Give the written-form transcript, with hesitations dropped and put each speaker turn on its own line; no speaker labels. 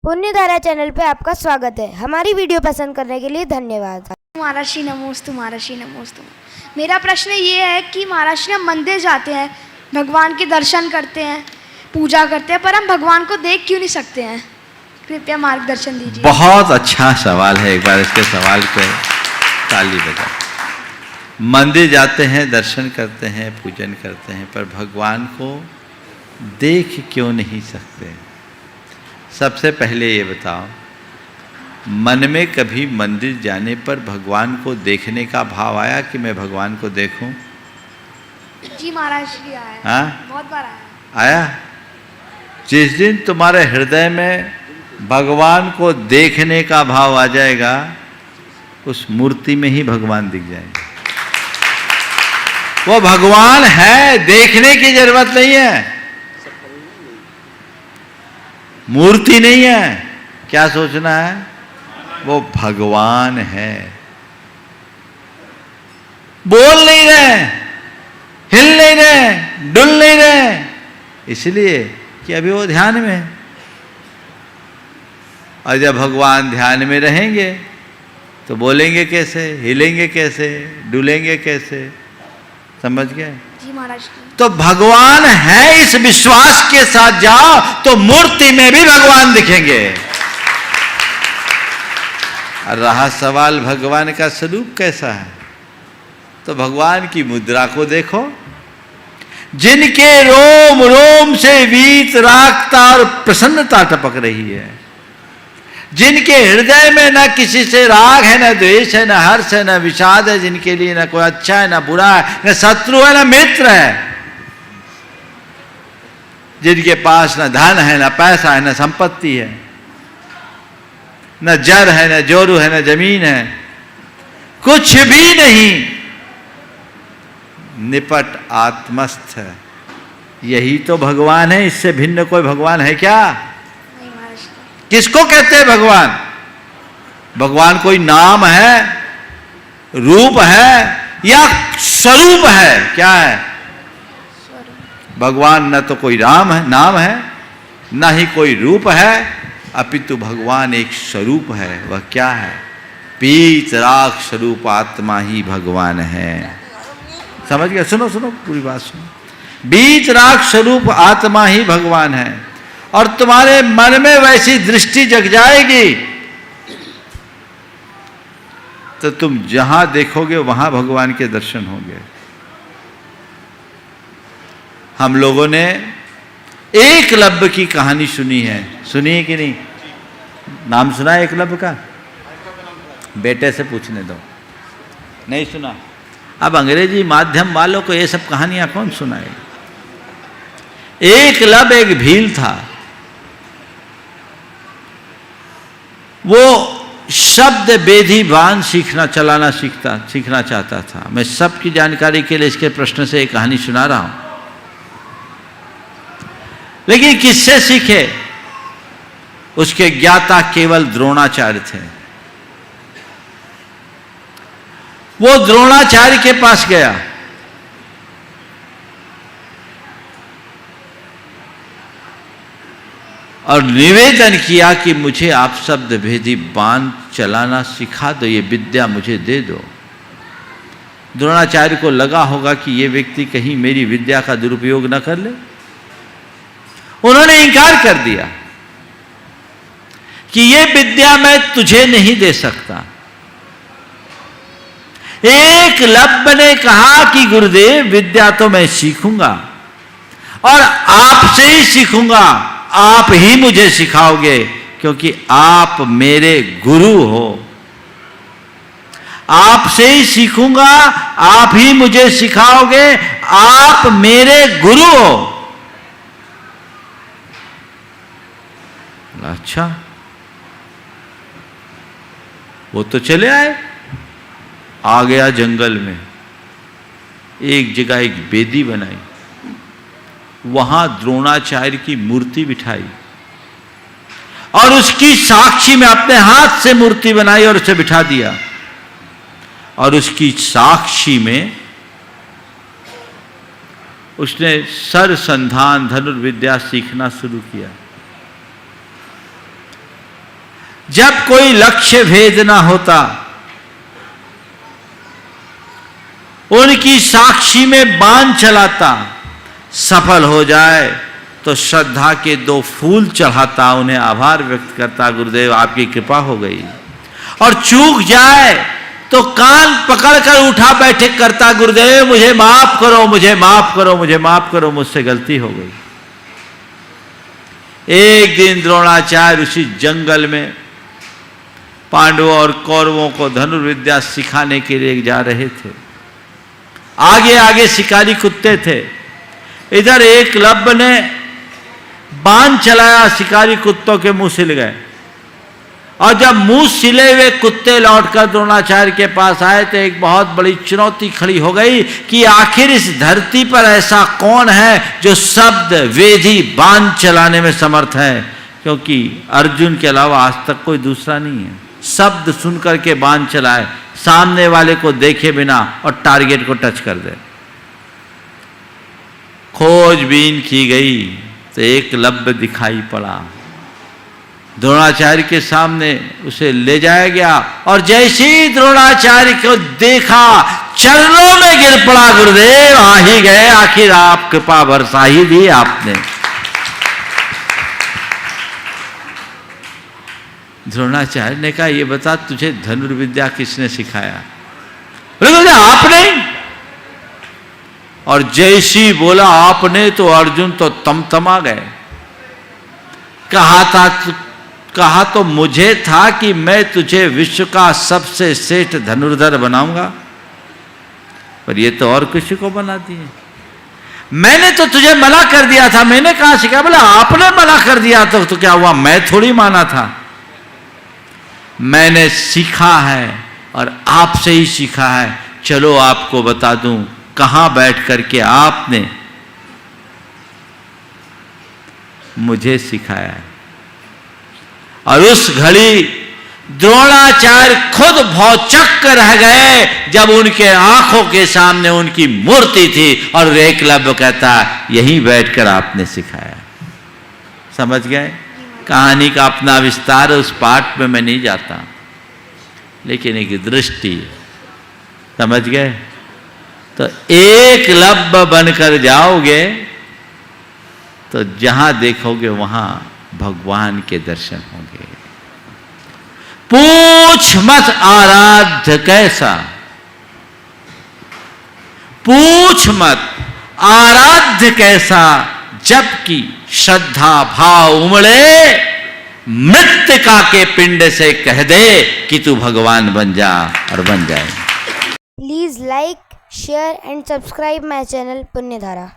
पुण्यधारा channel पे आपका स्वागत है। हमारी वीडियो पसंद करने के लिए धन्यवाद।
महाराष्ट्री नमोस्तु, महाराष्ट्री नमोस्तु। मेरा प्रश्न ये है कि महाराष्ट्र में मंदिर जाते हैं, भगवान के दर्शन करते हैं, पूजा करते हैं, पर हम भगवान को देख क्यों नहीं सकते हैं? कृपया मार्गदर्शन दीजिए।
बहुत अच्छा सवाल है, एक बार इसके सवाल पे ताली बजा। मंदिर जाते हैं, दर्शन करते हैं, पूजन करते हैं, पर भगवान को देख क्यों नहीं सकते? सबसे पहले ये बताओ, मन में कभी मंदिर जाने पर भगवान को देखने का भाव आया कि मैं भगवान को देखूं?
जी महाराज जी आया।
हाँ,
बहुत बार आया।
आया। जिस दिन तुम्हारे हृदय में भगवान को देखने का भाव आ जाएगा, उस मूर्ति में ही भगवान दिख जाएंगे। वो भगवान है, देखने की जरूरत नहीं है, मूर्ति नहीं है। क्या सोचना है? वो भगवान है। बोल नहीं रहे, हिल नहीं रहे, डुल नहीं रहे, इसलिए कि अभी वो ध्यान में है। और जब भगवान ध्यान में रहेंगे तो बोलेंगे कैसे, हिलेंगे कैसे, डुलेंगे कैसे? समझ गए?
जी महाराज जी।
तो भगवान है इस विश्वास के साथ जाओ तो मूर्ति में भी भगवान दिखेंगे। और रहा सवाल भगवान का स्वरूप कैसा है, तो भगवान की मुद्रा को देखो। जिनके रोम रोम से वीत रागता और प्रसन्नता टपक रही है, जिनके हृदय में न किसी से राग है, न द्वेष है, न हर्ष है, न विषाद है, जिनके लिए न कोई अच्छा है, न बुरा है, न शत्रु है, न मित्र है, जिनके पास न धन है, न पैसा है, न संपत्ति है, न जर है, न जोरू है, न जमीन है, कुछ भी नहीं, निपट आत्मस्थ है, यही तो भगवान है। इससे भिन्न कोई भगवान है क्या?
नहीं महाराज जी।
किसको कहते हैं भगवान? भगवान कोई नाम है, रूप है, या स्वरूप है? क्या है भगवान? न तो कोई राम है, नाम है, न ही कोई रूप है, अपितु भगवान एक स्वरूप है। वह क्या है? पीत राग स्वरूप आत्मा ही भगवान है। समझ गया? सुनो सुनो, पूरी बात सुनो। बीत राग स्वरूप आत्मा ही भगवान है। और तुम्हारे मन में वैसी दृष्टि जग जाएगी तो तुम जहां देखोगे वहां भगवान के दर्शन होंगे। हम लोगों ने एकलव्य की कहानी सुनी है, सुनी है कि नहीं? नाम सुना है एकलव्य का? बेटे से पूछने दो, नहीं सुना? अब अंग्रेजी माध्यम वालों को ये सब कहानियां कौन सुनाए? एकलव्य एक भील था, वो शब्द बेधी बाण चलाना सीखना चाहता था। मैं सबकी जानकारी के लिए इसके प्रश्न से एक कहानी सुना रहा हूं। लेकिन किससे सीखे? उसके ज्ञाता केवल द्रोणाचार्य थे। वो द्रोणाचार्य के पास गया, और निवेदन किया कि मुझे आप शब्द भेदी बाण चलाना सिखा दो, ये विद्या मुझे दे दो। द्रोणाचार्य को लगा होगा कि ये व्यक्ति कहीं मेरी विद्या का दुरुपयोग न कर ले। उन्होंने इंकार कर दिया कि ये विद्या मैं तुझे नहीं दे सकता। एकलव्य ने कहा कि गुरुदेव, विद्या तो मैं सीखूंगा और आपसे ही सीखूंगा, आप ही मुझे सिखाओगे, क्योंकि आप मेरे गुरु हो। आपसे ही सीखूंगा, आप ही मुझे सिखाओगे, आप मेरे गुरु हो। अच्छा, वो तो चले आए। आ गया जंगल में, एक जगह एक बेदी बनाई, वहां द्रोणाचार्य की मूर्ति बिठाई और उसकी साक्षी में अपने हाथ से मूर्ति बनाई और उसे बिठा दिया। और उसकी साक्षी में उसने सरसंधान धनुर्विद्या सीखना शुरू किया। जब कोई लक्ष्य भेद ना होता, उनकी साक्षी में बाण चलाता, सफल हो जाए तो श्रद्धा के 2 फूल चढ़ाता, उन्हें आभार व्यक्त करता, गुरुदेव आपकी कृपा हो गई। और चूक जाए तो कान पकड़कर उठा बैठक करता, गुरुदेव मुझे माफ करो, मुझे माफ करो, मुझे माफ करो, मुझसे गलती हो गई। एक दिन द्रोणाचार्य उसी जंगल में पांडवों और कौरवों को धनुर्विद्या सिखाने के लिए जा रहे थे। आगे आगे शिकारी कुत्ते थे। इधर एकलव्य ने बाण चलाया, शिकारी कुत्तों के मुंह सिल गए। और जब मुंह सिले हुए कुत्ते लौटकर द्रोणाचार्य के पास आए तो एक बहुत बड़ी चुनौती खड़ी हो गई कि आखिर इस धरती पर ऐसा कौन है जो शब्द वेदी बाण चलाने में समर्थ है, क्योंकि अर्जुन के अलावा आज तक कोई दूसरा नहीं है। शब्द सुनकर के बाण चलाए, सामने वाले को देखे बिना और टारगेट को टच कर दे। खोजबीन की गई तो एकलव्य दिखाई पड़ा। द्रोणाचार्य के सामने उसे ले जाया गया और जैसे ही द्रोणाचार्य को देखा चरणों में गिर पड़ा, गुरुदेव आ ही गए, आखिर आप कृपा बरसा ही दी आपने। द्रोणाचार्य ने कहा ये बता तुझे धनुर्विद्या किसने सिखाया? बोले आपने। और जैसी बोला आपने तो अर्जुन तो तमतमा गए। कहा तो मुझे था कि मैं तुझे विश्व का सबसे श्रेष्ठ धनुर्धर बनाऊंगा, पर ये तो और किसी को बना दिए। मैंने तो तुझे मना कर दिया था, मैंने कहा सिखा? बोला आपने मना कर दिया तो क्या हुआ? मैं थोड़ी माना था। मैंने सीखा है और आपसे ही सीखा है। चलो आपको बता दूं कहां बैठ करके आपने मुझे सिखाया है। और उस घड़ी द्रोणाचार्य खुद भौचक्क रह गए जब उनके आंखों के सामने उनकी मूर्ति थी और एकलव्य कहता यहीं बैठकर आपने सिखाया। समझ गए? कहानी का अपना विस्तार उस पाठ में मैं नहीं जाता, लेकिन एक दृष्टि समझ गए। तो एकलव्य बनकर जाओगे तो जहां देखोगे वहां भगवान के दर्शन होंगे। पूछ मत आराध्य कैसा, पूछ मत आराध्य कैसा, जबकि श्रद्धा भाव उमड़े मृत्तिका के पिंड से कह दे कि तू भगवान बन जा, और बन जाए।
Please like, share and subscribe my channel Punyadhara.